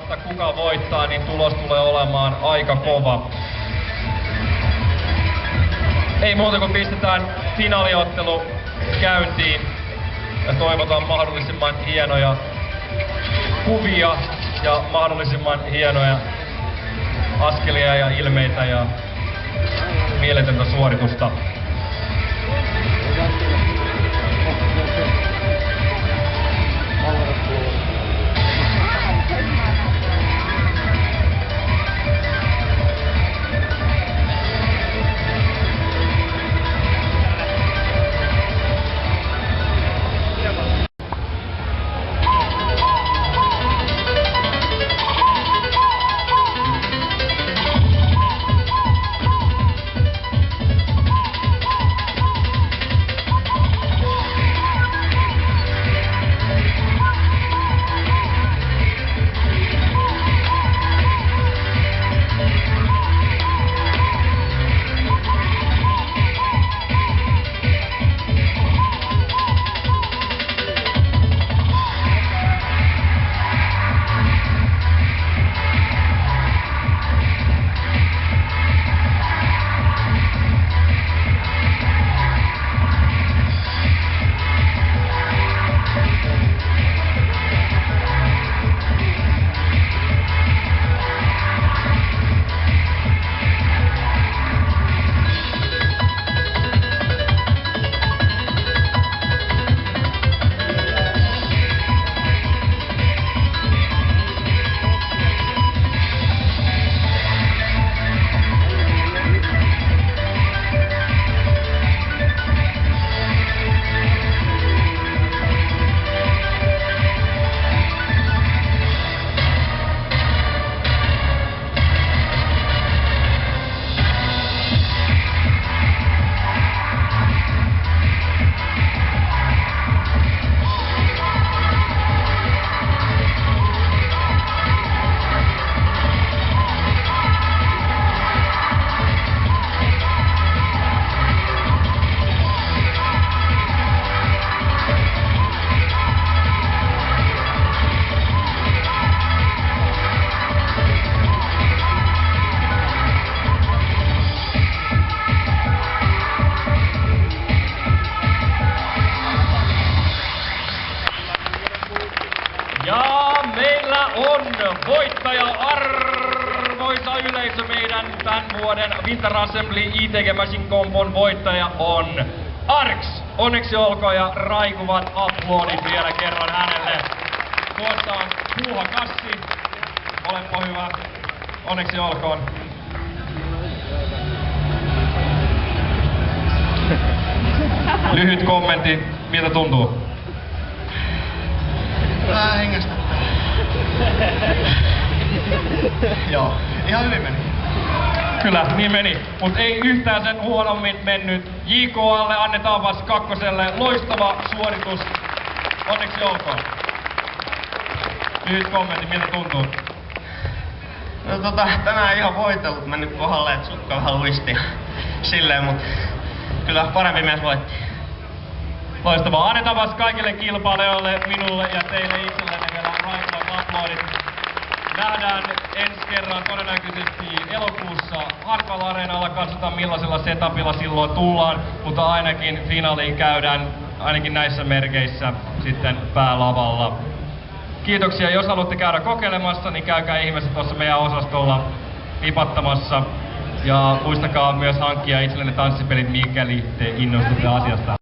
riippumatta kuka voittaa, niin tulos tulee olemaan aika kova. Ei muuta kuin pistetään finaaliottelu käyntiin ja toivotaan mahdollisimman hienoja kuvia ja mahdollisimman hienoja askelia ja ilmeitä ja mieletöntä suoritusta. Voittaja, arvoisa yleisö, meidän tämän vuoden Winter Assembly ITG Machine Compon voittaja on Arx. Onneksi olkoon ja raikuvat aplodit vielä kerran hänelle. Tuossa on Puuha Kassi. Olepa hyvä. Onneksi olkoon. Lyhyt kommentti. Miltä tuntuu? Vähän hengästä. Joo, ihan hyvin meni. Kyllä, niin meni. Mut ei yhtään sen huonommin mennyt. JK:lle annetaan vasta kakkoselle. Loistava suoritus. Onneksi olkoon. Lyhyt kommentti, miltä tuntuu? No tänään ihan voitellut mennyt kohdalle, et sukka vähän luisti silleen, mut kyllä parempi mies voitti. Loistavaa. Annetaan vasta kaikille kilpailijoille, minulle ja teille itsellenne vielä raikuvat aplodit. Nähdään ensi kerran todennäköisesti elokuussa Hartwall Areenalla. Katsotaan millaisella setupilla silloin tullaan, mutta ainakin finaaliin käydään ainakin näissä merkeissä sitten päälavalla. Kiitoksia. Jos haluatte käydä kokeilemassa, niin käykää ihmeessä tuossa meidän osastolla vipattamassa. Ja muistakaa myös hankkia itsellenne tanssipelit, mikäli te innostutte asiasta.